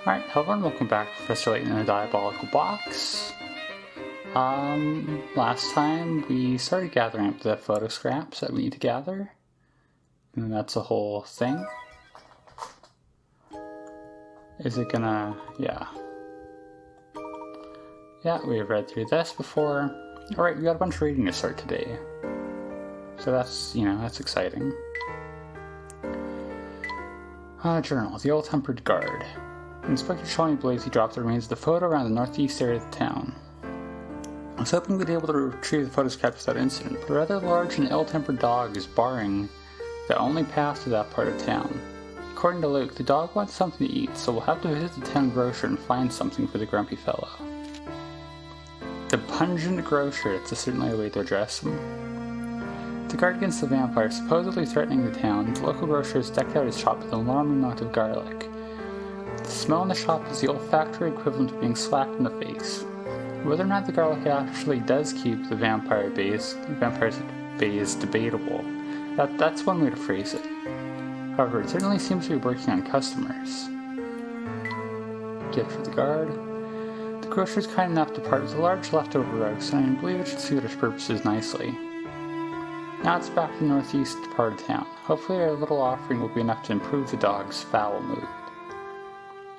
Alright, hello and welcome back to Professor Layton in a Diabolical Box. Last time we started gathering up the photo scraps that we need to gather. And that's a whole thing. Is it gonna... yeah. Yeah, we've read through this before. Alright, we got a bunch of reading to start today. So that's, that's exciting. Journal, the Ill-Tempered Guard. Inspector Shawnee believes he dropped the remains of the photo around the northeast area of the town. I was hoping we'd be able to retrieve the photo scraps without incident, but a rather large and ill-tempered dog is barring the only path to that part of town. According to Luke, the dog wants something to eat, so we'll have to visit the town grocer and find something for the grumpy fellow. The pungent grocer, it's certainly a way to address him. The guard against the vampire supposedly threatening the town, the local grocer has decked out his shop with an alarming amount of garlic. The smell in the shop is the olfactory equivalent of being slapped in the face. Whether or not the garlic actually does keep the vampire's bay is debatable. That's one way to phrase it. However, it certainly seems to be working on customers. Gift for the guard. The grocer is kind enough to part with a large leftover roast, and I believe it should suit its purposes nicely. Now it's back to the northeast part of town. Hopefully our little offering will be enough to improve the dog's foul mood.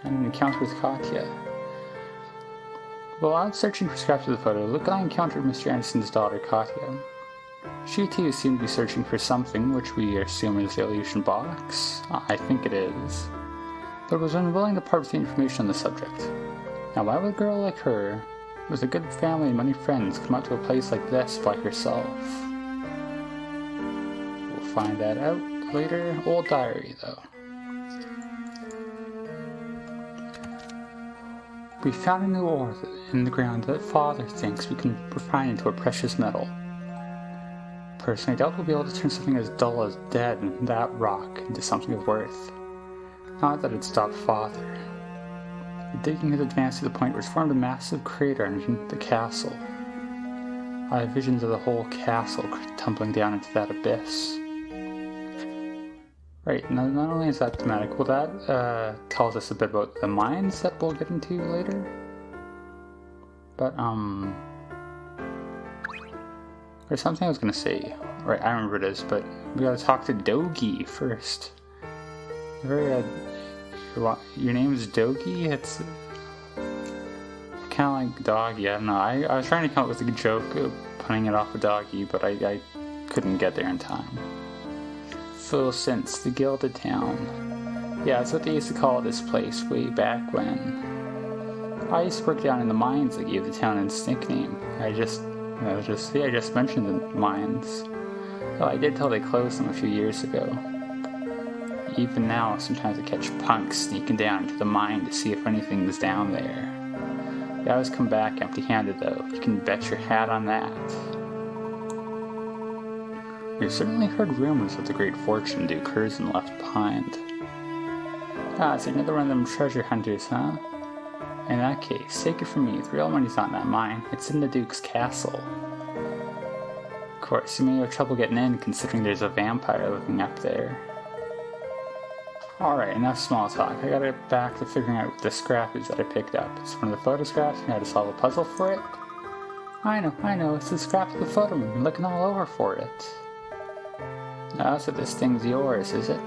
And an encounter with Katya. While I was searching for scraps of the photo, Luke and I encountered Mr. Anderson's daughter, Katya. She too seemed to be searching for something, which we assume is the illusion box. I think it is. But was unwilling to part with the information on the subject. Now why would a girl like her, with a good family and many friends, come out to a place like this by herself? We'll find that out later. Old diary, though. We found a new ore in the ground that Father thinks we can refine into a precious metal. Personally, I doubt we'll be able to turn something as dull as dead and that rock into something of worth. Not that it stopped Father. The digging had advanced to the point where it's formed a massive crater underneath the castle. I have visions of the whole castle tumbling down into that abyss. Right, not only is that thematic, well that tells us a bit about the mines that we'll get into later. But, there's something I was gonna say. Right, I remember it is, but we gotta talk to Dogi first. Very, your name is Dogi? It's kind of like Doggy, I don't know. I was trying to come up with a good joke of punning it off of Doggy, but I couldn't get there in time. Full sense, the Gilded Town. Yeah, that's what they used to call this place way back when. I used to work down in the mines that gave the town its nickname. I just mentioned the mines. Well, I did tell they closed them a few years ago. Even now, sometimes I catch punks sneaking down into the mine to see if anything's down there. They always come back empty-handed though, you can bet your hat on that. We've certainly heard rumors of the great fortune Duke Curzon left behind. Ah, it's another one of them treasure hunters, huh? In that case, take it from me, the real money's not in that mine, it's in the Duke's castle. Of course, you may have trouble getting in considering there's a vampire living up there. Alright, enough small talk, I gotta get back to figuring out what the scrap is that I picked up. It's one of the photo scraps, and I had to solve a puzzle for it. I know, it's the scrap of the photo, we've been looking all over for it. Oh, so this thing's yours, is it?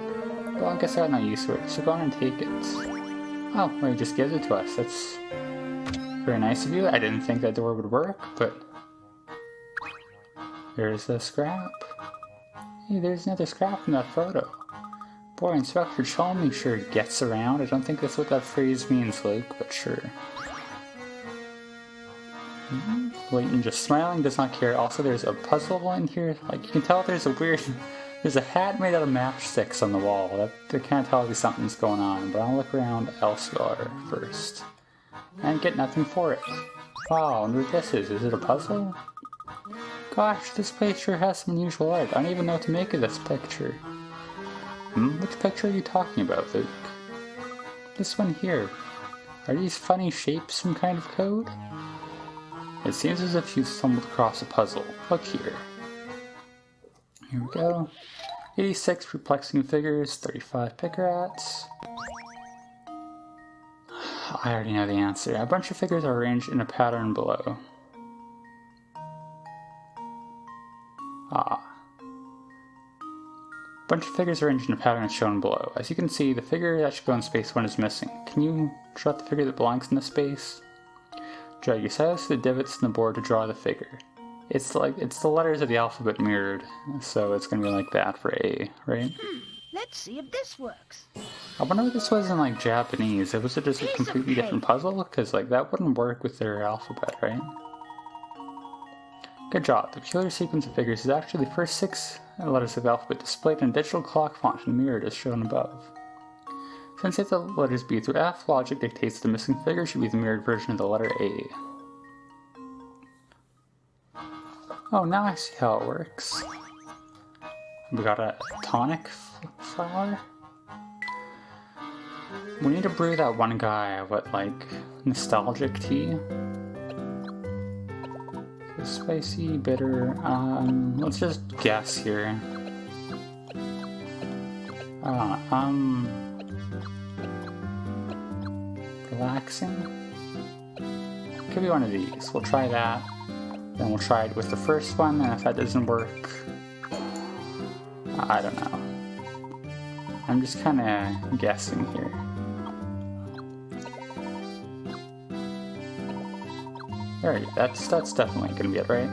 Well, I guess I got no use for it, so go on and take it. Oh, well, you just gives it to us. That's very nice of you. I didn't think that door would work, but there's a scrap. Hey, there's another scrap in that photo. Boy, Inspector Chalmey sure gets around. I don't think that's what that phrase means, Luke, but sure. Layton just smiling, does not care. Also, there's a puzzle in here. Like, you can tell there's a hat made out of matchsticks on the wall. That kind of tells you something's going on, but I'll look around elsewhere first. And get nothing for it. Wow, I wonder what this is. Is it a puzzle? Gosh, this place sure has some unusual art. I don't even know what to make of this picture. Which picture are you talking about, Luke? This one here. Are these funny shapes some kind of code? It seems as if you stumbled across a puzzle. Look here. Here we go. 86 perplexing figures, 35 picarats. I already know the answer. A bunch of figures are arranged in a pattern below. A bunch of figures arranged in a pattern is shown below. As you can see, the figure that should go in space 1 is missing. Can you draw the figure that belongs in the space? Drag your stylus to the divots in the board to draw the figure. It's the letters of the alphabet mirrored, so it's gonna be like that for A, right? Let's see if this works. I wonder if this was in like Japanese. Was it just a completely different puzzle? Because like that wouldn't work with their alphabet, right? Good job. The peculiar sequence of figures is actually the first 6 letters of the alphabet displayed in a digital clock font and mirrored as shown above. Since the letters B through F, logic dictates the missing figure should be the mirrored version of the letter A. Oh, now I see how it works. We got a tonic flower. We need to brew that one guy with like nostalgic tea. Spicy, bitter. Let's just guess here. Relaxing. Could be one of these. We'll try that. Then we'll try it with the first one, and if that doesn't work, I don't know. I'm just kind of guessing here. Alright, that's definitely gonna be it, right?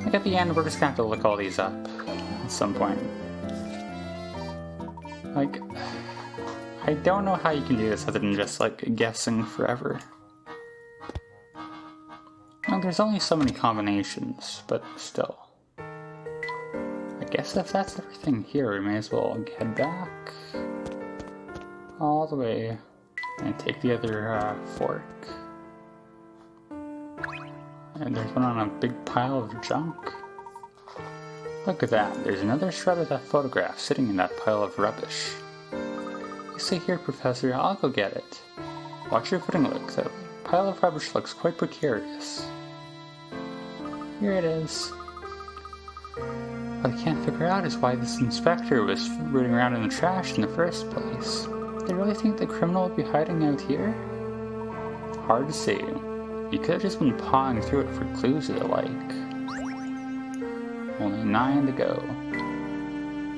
Like at the end, we're just gonna have to look all these up at some point. Like, I don't know how you can do this other than just like guessing forever. Well, there's only so many combinations, but still. I guess if that's everything here, we may as well head back all the way and take the other fork. And there's one on a big pile of junk. Look at that, there's another shred of that photograph sitting in that pile of rubbish. You stay here, Professor, I'll go get it. Watch your footing, look, that pile of rubbish looks quite precarious. Here it is. What I can't figure out is why this inspector was rooting around in the trash in the first place. They really think the criminal would be hiding out here? Hard to say. You could have just been pawing through it for clues or the like. Only 9 to go.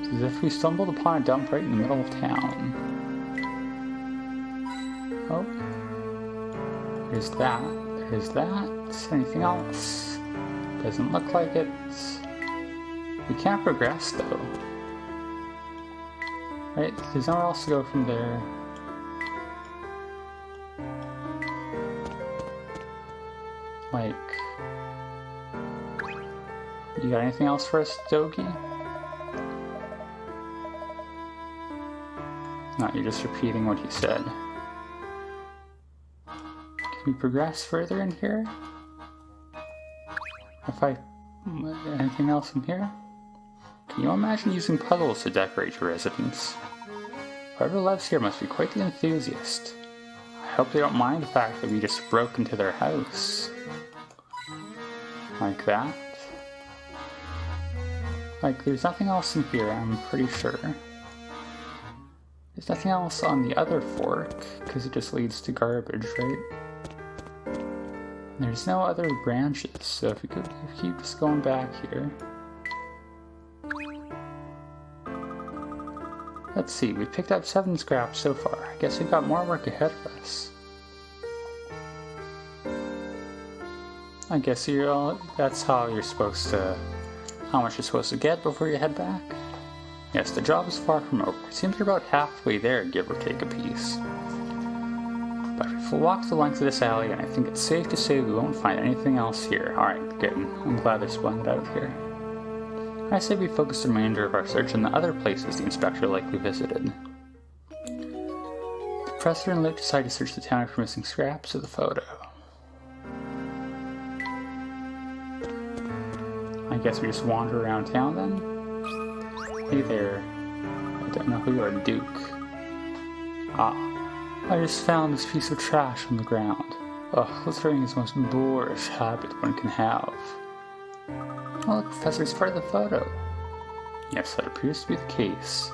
It's as if we stumbled upon a dump right in the middle of town. Oh. There's that. There's that. Anything else? Doesn't look like it. We can't progress though. Right? There's nowhere else to go from there. Like, you got anything else for us, Dogi? No, you're just repeating what you said. Can we progress further in here? Anything else in here? Can you imagine using puzzles to decorate your residence? Whoever lives here must be quite the enthusiast. I hope they don't mind the fact that we just broke into their house. Like that. Like, there's nothing else in here, I'm pretty sure. There's nothing else on the other fork, because it just leads to garbage, right? And there's no other branches, so if we keep just going back here. Let's see, we picked up 7 scraps so far. I guess we've got more work ahead of us. I guess that's how you're supposed to, how much you're supposed to get before you head back. Yes, the job is far from over. It seems we're about halfway there, give or take a piece. But we'll walk the length of this alley, and I think it's safe to say we won't find anything else here. Alright, good. I'm glad they're spelling it out here. I say we focus the remainder of our search on the other places the inspector likely visited. The professor and Luke decide to search the town for missing scraps of the photo. I guess we just wander around town then? Hey there. I don't know who you are, Duke. Ah, I just found this piece of trash on the ground. Ugh, littering is the most boorish habit one can have. Oh, look, Professor, it's part of the photo. Yes, that appears to be the case.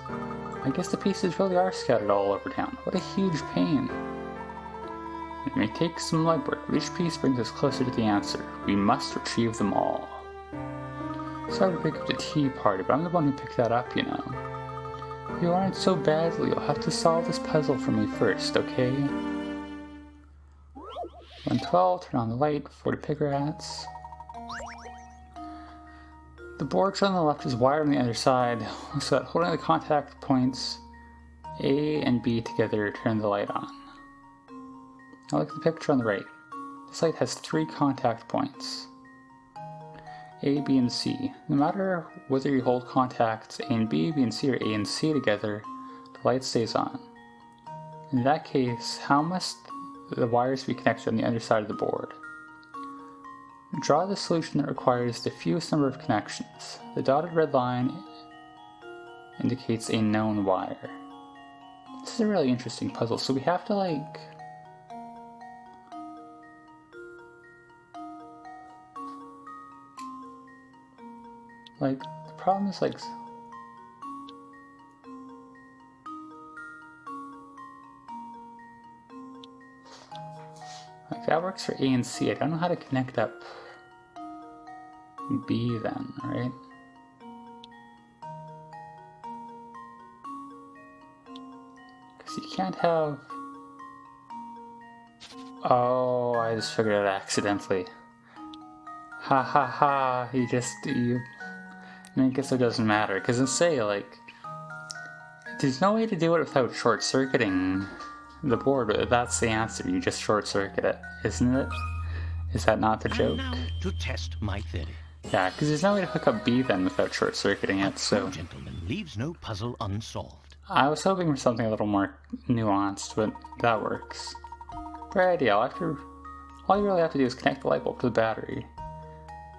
I guess the pieces really are scattered all over town. What a huge pain. It may take some legwork, but each piece brings us closer to the answer. We must retrieve them all. Sorry to break up the tea party, but I'm the one who picked that up, you know. If you want it so badly, you'll have to solve this puzzle for me first, okay? 112, turn on the light, 40 pigrats. The board on the left is wired on the other side, so that holding the contact points A and B together turn the light on. Now look at the picture on the right. This light has 3 contact points. A, B, and C. No matter whether you hold contacts A and B, B and C, or A and C together, the light stays on. In that case, how must the wires be connected on the other side of the board? Draw the solution that requires the fewest number of connections. The dotted red line indicates a known wire. This is a really interesting puzzle, so we have to the problem is that works for A and C. I don't know how to connect up B then, right? Because you can't have... Oh, I just figured it out accidentally. Ha ha ha, I guess it doesn't matter, because in say, there's no way to do it without short-circuiting the board. That's the answer, you just short-circuit it, isn't it? Is that not the joke? And now to test my theory. Yeah, because there's no way to hook up B then without short-circuiting it, so... A gentleman leaves no puzzle unsolved. I was hoping for something a little more nuanced, but that works. Great idea, all you really have to do is connect the light bulb to the battery.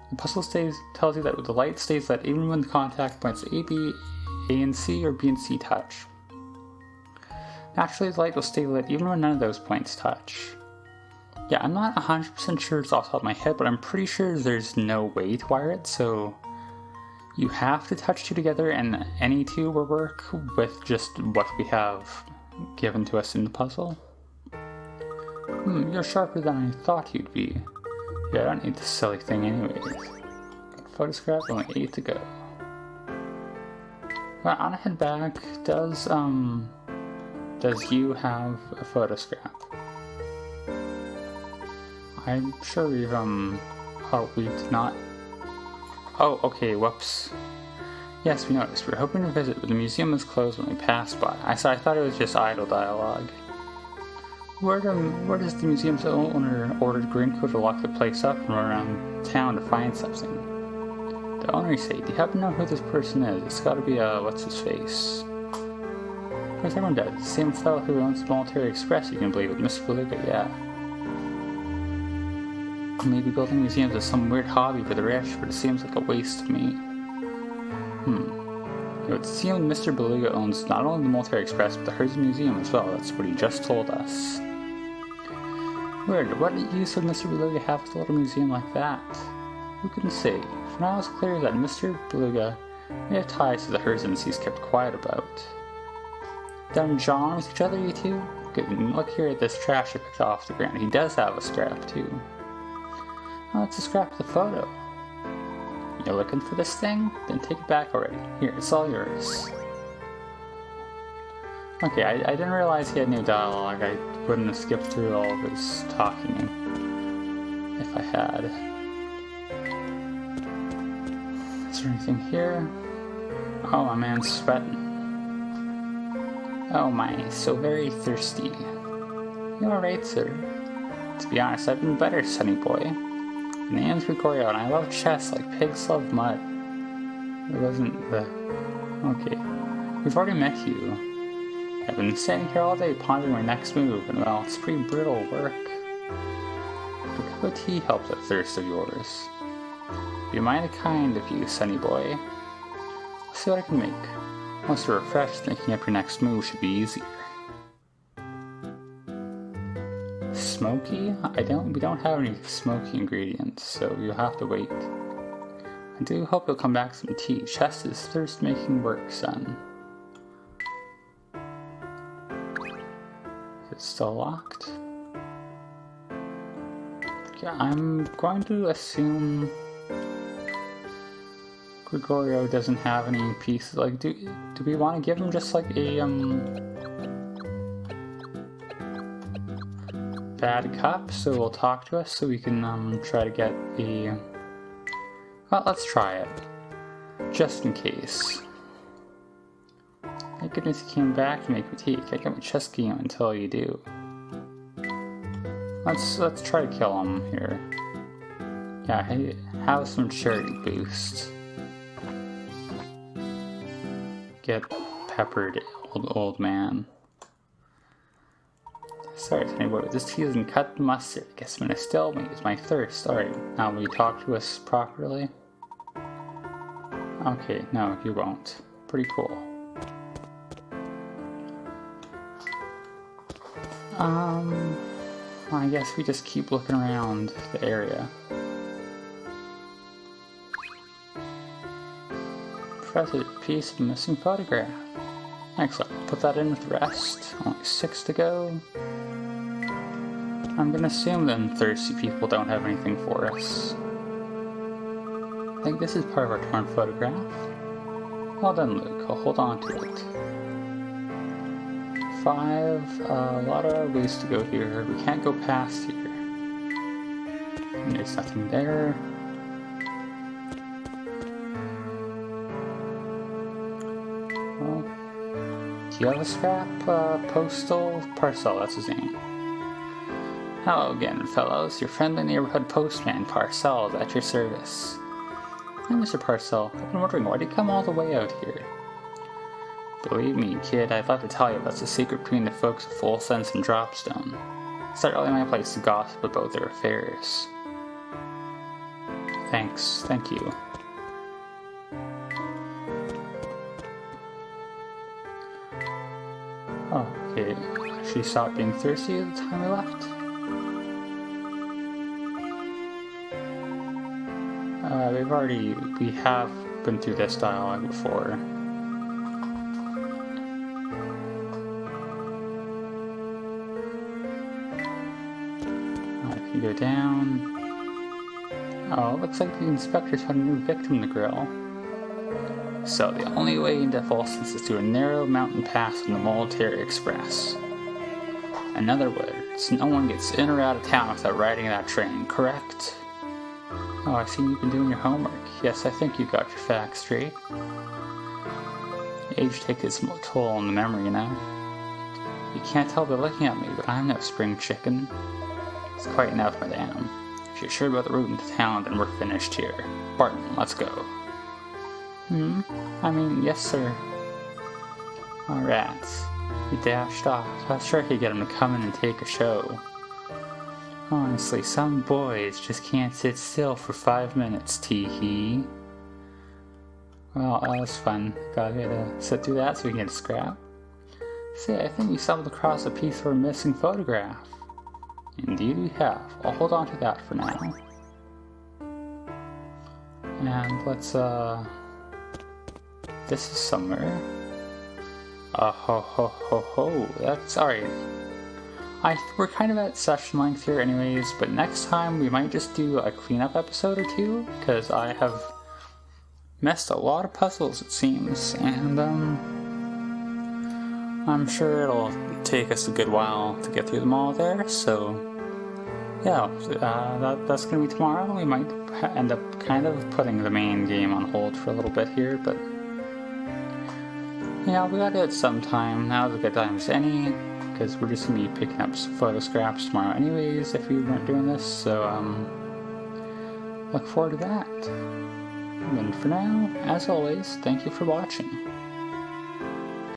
The puzzle tells you that the light stays lit even when the contact points A, B, A and C, or B and C touch. Naturally, the light will stay lit even when none of those points touch. Yeah, I'm not 100% sure it's off the top of my head, but I'm pretty sure there's no way to wire it, so you have to touch 2 together, and any 2 will work with just what we have given to us in the puzzle. You're sharper than I thought you'd be. Yeah, I don't need this silly thing anyways. Got photo scrap, only 8 to go. Well, on a head back, does you have a photo scrap? I'm sure we've, oh, we did not. Oh, okay, whoops. Yes, we noticed. We were hoping to visit, but the museum was closed when we passed by. I thought it was just idle dialogue. Where does the museum's owner order Grinko to lock the place up and run around town to find something? The owner said, do you happen to know who this person is? It's gotta be, what's-his-face. Of course, everyone does. The same fellow who owns the Military Express, you can believe it. Mr. Beluga, yeah. Maybe building museums is some weird hobby for the rich, but it seems like a waste to me. It would seem Mr. Beluga owns not only the Military Express, but the Herds Museum as well. That's what he just told us. Weird, what use would Mr. Beluga have with a little museum like that? Who can say? For now it's clear that Mr. Beluga may have ties to the herds and he's kept quiet about. Done John with each other, you two? Good, look here at this trash I picked off the ground. He does have a scrap, too. Oh, it's a scrap of the photo. You're looking for this thing? Then take it back already. Here, it's all yours. Okay, I didn't realize he had new dialogue. I wouldn't have skipped through all of his talking if I had. Is there anything here? Oh, my man's sweating. Oh my, so very thirsty. You alright, sir? To be honest, I've been better, sonny boy. My name's Gregorio, and I love chess like pigs love mud. It wasn't the... Okay. We've already met you. I've been sitting here all day pondering my next move, and well, it's pretty brutal work. The cup of tea helped that thirst of yours. Be mighty kind of you, sonny boy. Let's see what I can make. Once you're refreshed, thinking up your next move should be easier. Smoky? We don't have any smoky ingredients, so you'll have to wait. I do hope you'll come back with some tea. Chest is thirst-making work, son. Is it still locked? Okay, I'm going to assume Gregorio doesn't have any pieces. Like, do we want to give him just like a bad cup so he'll talk to us so we can try to get the... Well, let's try it. Just in case. Thank goodness you came back to make me tea. Can't get my chess game until you do. Let's try to kill him here. Yeah, hey, have some charity boost. Get peppered, old man. Sorry, anybody, this tea isn't cut the mustard. Guess when I still me is my thirst. Alright, now will you talk to us properly? Okay, no, you won't. Pretty cool. I guess we just keep looking around the area. Professor, piece of missing photograph. Excellent. Put that in with the rest. Only 6 to go. I'm gonna assume then thirsty people don't have anything for us. I think this is part of our torn photograph. Well done, Luke. I'll hold on to it. 5. A lot of ways to go here. We can't go past here. And there's nothing there. Well, do you have a scrap? Postal Parcel, that's his name. Hello again, fellows. Your friendly neighborhood postman, Parcel, is at your service. Hi, Mr. Parcel. I've been wondering, why did you come all the way out here? Believe me, kid, I'd love to tell you that's a secret between the folks of Full Sense and Dropstone. It's not really my place to gossip about their affairs. Thanks. Thank you. Oh, okay. She stopped being thirsty at the time we left? We have been through this dialogue before. If you go down... Oh, looks like the inspector's found a new victim to grill. So, the only way into Full Sense is through a narrow mountain pass from the Military Express. In other words, no one gets in or out of town without riding that train, correct? Oh, I see you've been doing your homework. Yes, I think you got your facts straight. Age takes its toll on the memory, you know? You can't tell by looking at me, but I'm no spring chicken. It's quite enough, madame. If you're sure about the route into town, then we're finished here. Barton, let's go. I mean, yes, sir. Alright. He dashed off. I was sure I could get him to come in and take a show. Honestly, some boys just can't sit still for 5 minutes, tee-hee. Well, that was fun. Gotta sit through that so we can get a scrap. See, I think we stumbled across a piece of our missing photograph. Indeed we have. I'll hold on to that for now. And let's, this is somewhere. Ho ho ho ho. That's alright. We're kind of at session length here anyways, but next time we might just do a cleanup episode or two, because I have messed a lot of puzzles, it seems, and I'm sure it'll take us a good while to get through them all there, so yeah, that's going to be tomorrow. We might end up kind of putting the main game on hold for a little bit here, but yeah, we gotta do it sometime. Now's a good time as any, because we're just going to be picking up some photo scraps tomorrow anyways if we weren't doing this, so look forward to that. And for now, as always, thank you for watching.